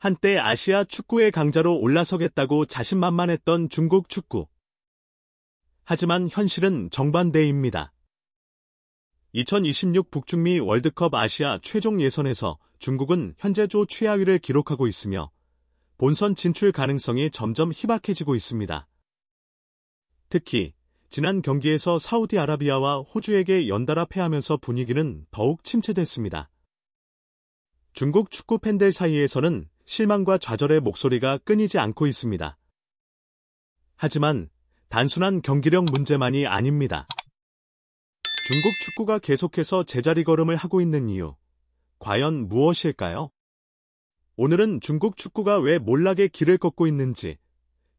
한때 아시아 축구의 강자로 올라서겠다고 자신만만했던 중국 축구. 하지만 현실은 정반대입니다. 2026 북중미 월드컵 아시아 최종 예선에서 중국은 현재 조 최하위를 기록하고 있으며 본선 진출 가능성이 점점 희박해지고 있습니다. 특히 지난 경기에서 사우디아라비아와 호주에게 연달아 패하면서 분위기는 더욱 침체됐습니다. 중국 축구 팬들 사이에서는 실망과 좌절의 목소리가 끊이지 않고 있습니다. 하지만 단순한 경기력 문제만이 아닙니다. 중국 축구가 계속해서 제자리 걸음을 하고 있는 이유, 과연 무엇일까요? 오늘은 중국 축구가 왜 몰락의 길을 걷고 있는지,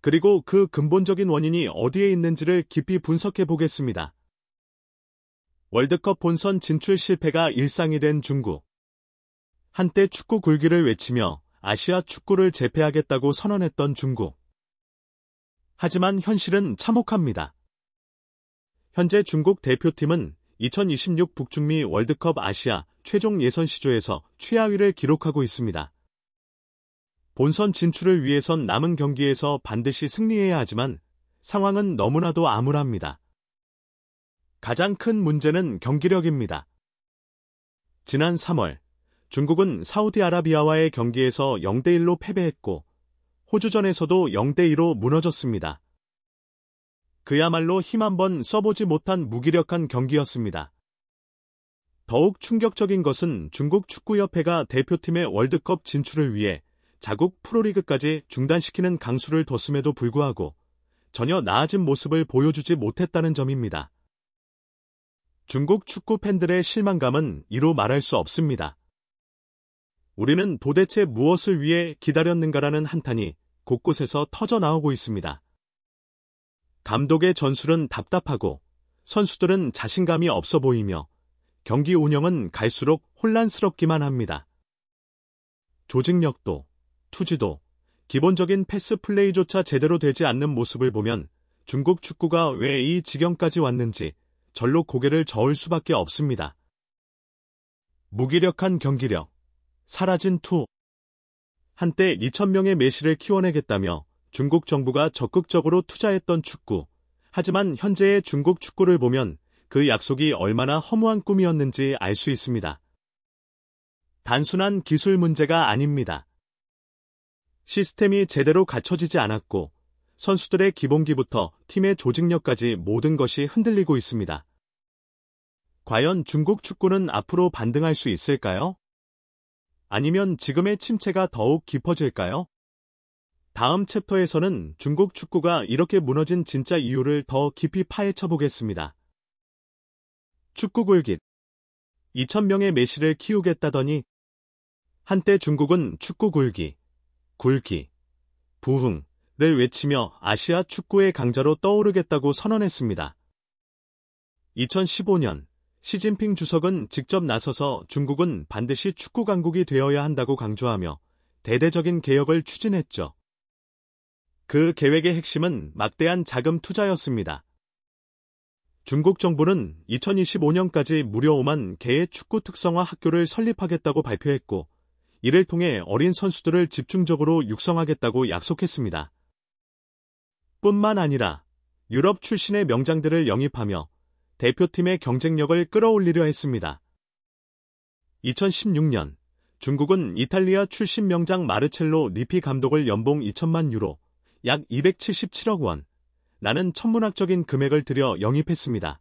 그리고 그 근본적인 원인이 어디에 있는지를 깊이 분석해 보겠습니다. 월드컵 본선 진출 실패가 일상이 된 중국. 한때 축구 굴기를 외치며 아시아 축구를 제패하겠다고 선언했던 중국. 하지만 현실은 참혹합니다. 현재 중국 대표팀은 2026 북중미 월드컵 아시아 최종 예선 시조에서 최하위를 기록하고 있습니다. 본선 진출을 위해선 남은 경기에서 반드시 승리해야 하지만 상황은 너무나도 암울합니다. 가장 큰 문제는 경기력입니다. 지난 3월 중국은 사우디아라비아와의 경기에서 0대1로 패배했고 호주전에서도 0대2로 무너졌습니다. 그야말로 힘 한번 써보지 못한 무기력한 경기였습니다. 더욱 충격적인 것은 중국 축구협회가 대표팀의 월드컵 진출을 위해 자국 프로리그까지 중단시키는 강수를 뒀음에도 불구하고 전혀 나아진 모습을 보여주지 못했다는 점입니다. 중국 축구 팬들의 실망감은 이루 말할 수 없습니다. 우리는 도대체 무엇을 위해 기다렸는가라는 한탄이 곳곳에서 터져 나오고 있습니다. 감독의 전술은 답답하고 선수들은 자신감이 없어 보이며 경기 운영은 갈수록 혼란스럽기만 합니다. 조직력도, 투지도, 기본적인 패스 플레이조차 제대로 되지 않는 모습을 보면 중국 축구가 왜 이 지경까지 왔는지 절로 고개를 저을 수밖에 없습니다. 무기력한 경기력, 사라진 투. 한때 2,000명의 메시를 키워내겠다며 중국 정부가 적극적으로 투자했던 축구. 하지만 현재의 중국 축구를 보면 그 약속이 얼마나 허무한 꿈이었는지 알 수 있습니다. 단순한 기술 문제가 아닙니다. 시스템이 제대로 갖춰지지 않았고 선수들의 기본기부터 팀의 조직력까지 모든 것이 흔들리고 있습니다. 과연 중국 축구는 앞으로 반등할 수 있을까요? 아니면 지금의 침체가 더욱 깊어질까요? 다음 챕터에서는 중국 축구가 이렇게 무너진 진짜 이유를 더 깊이 파헤쳐 보겠습니다. 축구 굴깃. 2,000명의 메시를 키우겠다더니 한때 중국은 축구 굴기, 부흥을 외치며 아시아 축구의 강자로 떠오르겠다고 선언했습니다. 2015년 시진핑 주석은 직접 나서서 중국은 반드시 축구 강국이 되어야 한다고 강조하며 대대적인 개혁을 추진했죠. 그 계획의 핵심은 막대한 자금 투자였습니다. 중국 정부는 2025년까지 무려 5만 개의 축구 특성화 학교를 설립하겠다고 발표했고 이를 통해 어린 선수들을 집중적으로 육성하겠다고 약속했습니다. 뿐만 아니라 유럽 출신의 명장들을 영입하며 대표팀의 경쟁력을 끌어올리려 했습니다. 2016년 중국은 이탈리아 출신 명장 마르첼로 리피 감독을 연봉 2천만 유로, 약 277억 원, 라는 천문학적인 금액을 들여 영입했습니다.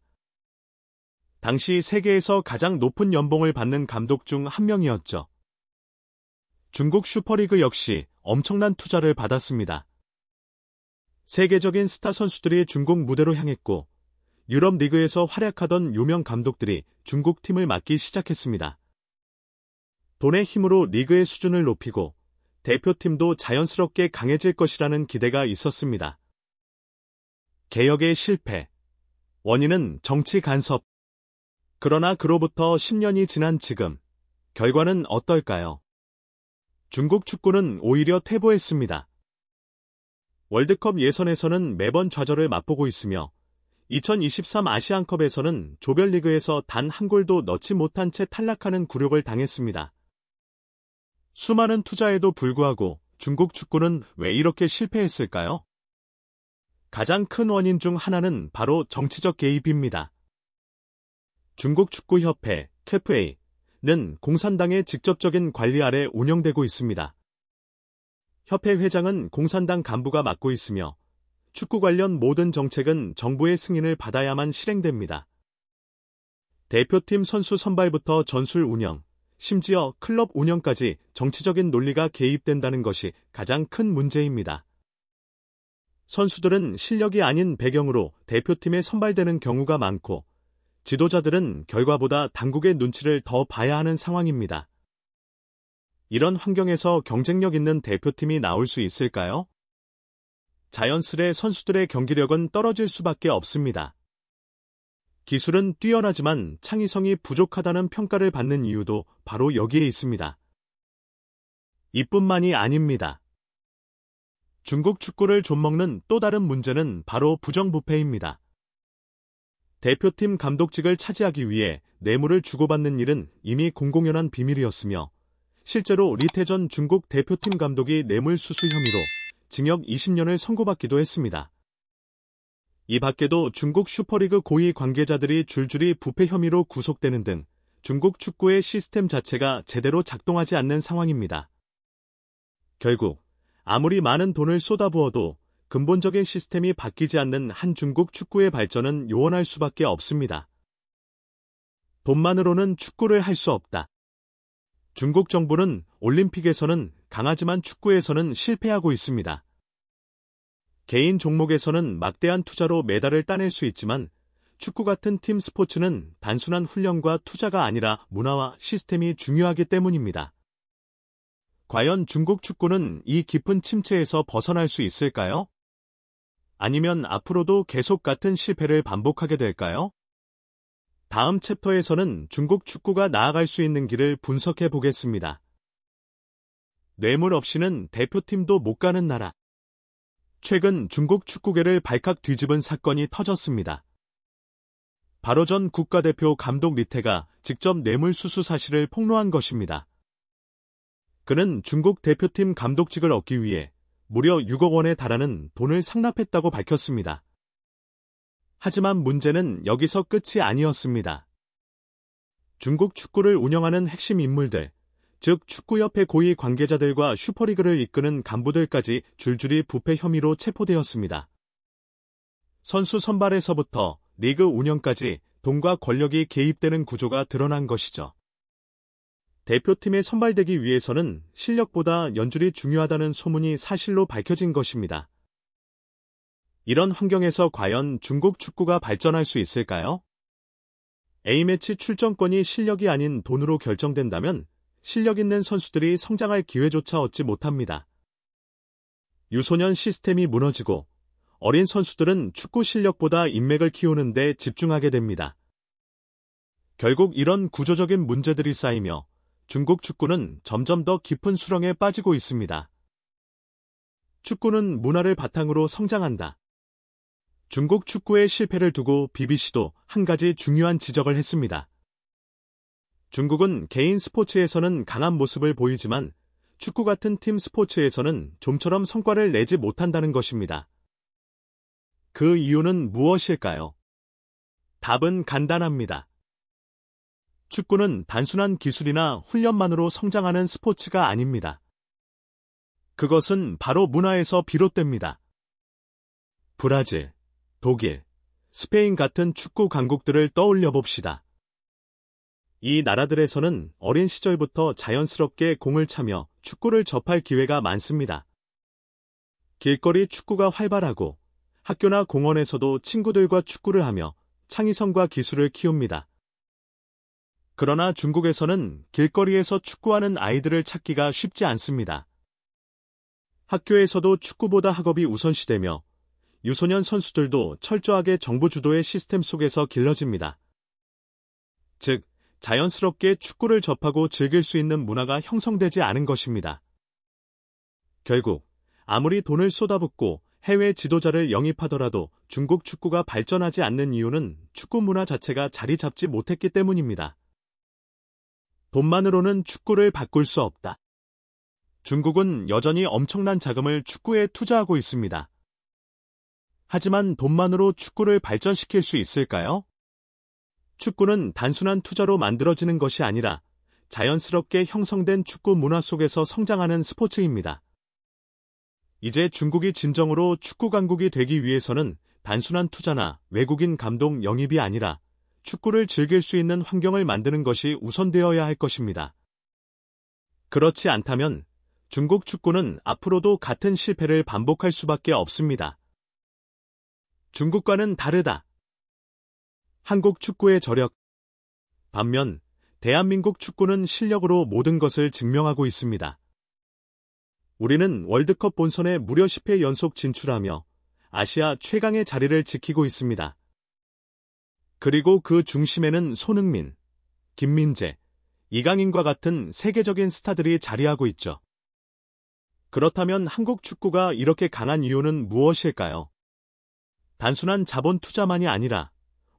당시 세계에서 가장 높은 연봉을 받는 감독 중 한 명이었죠. 중국 슈퍼리그 역시 엄청난 투자를 받았습니다. 세계적인 스타 선수들이 중국 무대로 향했고 유럽 리그에서 활약하던 유명 감독들이 중국 팀을 맡기 시작했습니다. 돈의 힘으로 리그의 수준을 높이고 대표팀도 자연스럽게 강해질 것이라는 기대가 있었습니다. 개혁의 실패. 원인은 정치 간섭. 그러나 그로부터 10년이 지난 지금, 결과는 어떨까요? 중국 축구는 오히려 퇴보했습니다. 월드컵 예선에서는 매번 좌절을 맛보고 있으며 2023 아시안컵에서는 조별리그에서 단 한 골도 넣지 못한 채 탈락하는 굴욕을 당했습니다. 수많은 투자에도 불구하고 중국 축구는 왜 이렇게 실패했을까요? 가장 큰 원인 중 하나는 바로 정치적 개입입니다. 중국 축구협회, KFA는 공산당의 직접적인 관리 아래 운영되고 있습니다. 협회 회장은 공산당 간부가 맡고 있으며 축구 관련 모든 정책은 정부의 승인을 받아야만 실행됩니다. 대표팀 선수 선발부터 전술 운영, 심지어 클럽 운영까지 정치적인 논리가 개입된다는 것이 가장 큰 문제입니다. 선수들은 실력이 아닌 배경으로 대표팀에 선발되는 경우가 많고 지도자들은 결과보다 당국의 눈치를 더 봐야 하는 상황입니다. 이런 환경에서 경쟁력 있는 대표팀이 나올 수 있을까요? 자연스레 선수들의 경기력은 떨어질 수밖에 없습니다. 기술은 뛰어나지만 창의성이 부족하다는 평가를 받는 이유도 바로 여기에 있습니다. 이뿐만이 아닙니다. 중국 축구를 좀먹는 또 다른 문제는 바로 부정부패입니다. 대표팀 감독직을 차지하기 위해 뇌물을 주고받는 일은 이미 공공연한 비밀이었으며 실제로 리태전 중국 대표팀 감독이 뇌물수수 혐의로 징역 20년을 선고받기도 했습니다. 이 밖에도 중국 슈퍼리그 고위 관계자들이 줄줄이 부패 혐의로 구속되는 등 중국 축구의 시스템 자체가 제대로 작동하지 않는 상황입니다. 결국 아무리 많은 돈을 쏟아부어도 근본적인 시스템이 바뀌지 않는 한 중국 축구의 발전은 요원할 수밖에 없습니다. 돈만으로는 축구를 할 수 없다. 중국 정부는 올림픽에서는 강하지만 축구에서는 실패하고 있습니다. 개인 종목에서는 막대한 투자로 메달을 따낼 수 있지만 축구 같은 팀 스포츠는 단순한 훈련과 투자가 아니라 문화와 시스템이 중요하기 때문입니다. 과연 중국 축구는 이 깊은 침체에서 벗어날 수 있을까요? 아니면 앞으로도 계속 같은 실패를 반복하게 될까요? 다음 챕터에서는 중국 축구가 나아갈 수 있는 길을 분석해 보겠습니다. 뇌물 없이는 대표팀도 못 가는 나라. 최근 중국 축구계를 발칵 뒤집은 사건이 터졌습니다. 바로 전 국가대표 감독 리태가 직접 뇌물수수 사실을 폭로한 것입니다. 그는 중국 대표팀 감독직을 얻기 위해 무려 6억 원에 달하는 돈을 상납했다고 밝혔습니다. 하지만 문제는 여기서 끝이 아니었습니다. 중국 축구를 운영하는 핵심 인물들, 즉 축구협회 고위 관계자들과 슈퍼리그를 이끄는 간부들까지 줄줄이 부패 혐의로 체포되었습니다. 선수 선발에서부터 리그 운영까지 돈과 권력이 개입되는 구조가 드러난 것이죠. 대표팀에 선발되기 위해서는 실력보다 연줄이 중요하다는 소문이 사실로 밝혀진 것입니다. 이런 환경에서 과연 중국 축구가 발전할 수 있을까요? A매치 출전권이 실력이 아닌 돈으로 결정된다면 실력 있는 선수들이 성장할 기회조차 얻지 못합니다. 유소년 시스템이 무너지고 어린 선수들은 축구 실력보다 인맥을 키우는 데 집중하게 됩니다. 결국 이런 구조적인 문제들이 쌓이며 중국 축구는 점점 더 깊은 수렁에 빠지고 있습니다. 축구는 문화를 바탕으로 성장한다. 중국 축구의 실패를 두고 BBC도 한 가지 중요한 지적을 했습니다. 중국은 개인 스포츠에서는 강한 모습을 보이지만 축구 같은 팀 스포츠에서는 좀처럼 성과를 내지 못한다는 것입니다. 그 이유는 무엇일까요? 답은 간단합니다. 축구는 단순한 기술이나 훈련만으로 성장하는 스포츠가 아닙니다. 그것은 바로 문화에서 비롯됩니다. 브라질, 독일, 스페인 같은 축구 강국들을 떠올려 봅시다. 이 나라들에서는 어린 시절부터 자연스럽게 공을 차며 축구를 접할 기회가 많습니다. 길거리 축구가 활발하고 학교나 공원에서도 친구들과 축구를 하며 창의성과 기술을 키웁니다. 그러나 중국에서는 길거리에서 축구하는 아이들을 찾기가 쉽지 않습니다. 학교에서도 축구보다 학업이 우선시되며 유소년 선수들도 철저하게 정부 주도의 시스템 속에서 길러집니다. 즉, 자연스럽게 축구를 접하고 즐길 수 있는 문화가 형성되지 않은 것입니다. 결국 아무리 돈을 쏟아붓고 해외 지도자를 영입하더라도 중국 축구가 발전하지 않는 이유는 축구 문화 자체가 자리 잡지 못했기 때문입니다. 돈만으로는 축구를 바꿀 수 없다. 중국은 여전히 엄청난 자금을 축구에 투자하고 있습니다. 하지만 돈만으로 축구를 발전시킬 수 있을까요? 축구는 단순한 투자로 만들어지는 것이 아니라 자연스럽게 형성된 축구 문화 속에서 성장하는 스포츠입니다. 이제 중국이 진정으로 축구 강국이 되기 위해서는 단순한 투자나 외국인 감독 영입이 아니라 축구를 즐길 수 있는 환경을 만드는 것이 우선되어야 할 것입니다. 그렇지 않다면 중국 축구는 앞으로도 같은 실패를 반복할 수밖에 없습니다. 중국과는 다르다. 한국 축구의 저력. 반면 대한민국 축구는 실력으로 모든 것을 증명하고 있습니다. 우리는 월드컵 본선에 무려 10회 연속 진출하며 아시아 최강의 자리를 지키고 있습니다. 그리고 그 중심에는 손흥민, 김민재, 이강인과 같은 세계적인 스타들이 자리하고 있죠. 그렇다면 한국 축구가 이렇게 강한 이유는 무엇일까요? 단순한 자본 투자만이 아니라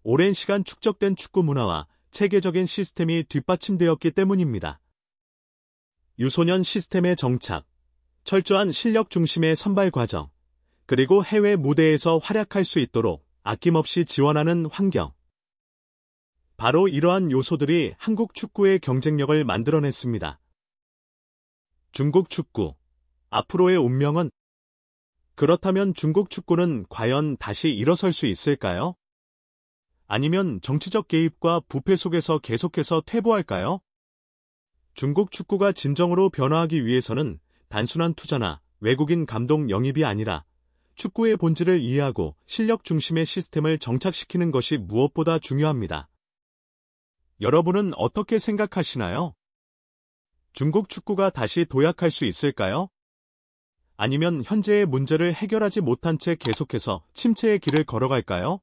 오랜 시간 축적된 축구 문화와 체계적인 시스템이 뒷받침되었기 때문입니다. 유소년 시스템의 정착, 철저한 실력 중심의 선발 과정, 그리고 해외 무대에서 활약할 수 있도록 아낌없이 지원하는 환경. 바로 이러한 요소들이 한국 축구의 경쟁력을 만들어냈습니다. 중국 축구, 앞으로의 운명은? 그렇다면 중국 축구는 과연 다시 일어설 수 있을까요? 아니면 정치적 개입과 부패 속에서 계속해서 퇴보할까요? 중국 축구가 진정으로 변화하기 위해서는 단순한 투자나 외국인 감독 영입이 아니라 축구의 본질을 이해하고 실력 중심의 시스템을 정착시키는 것이 무엇보다 중요합니다. 여러분은 어떻게 생각하시나요? 중국 축구가 다시 도약할 수 있을까요? 아니면 현재의 문제를 해결하지 못한 채 계속해서 침체의 길을 걸어갈까요?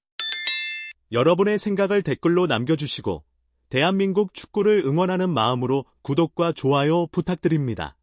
여러분의 생각을 댓글로 남겨주시고 대한민국 축구를 응원하는 마음으로 구독과 좋아요 부탁드립니다.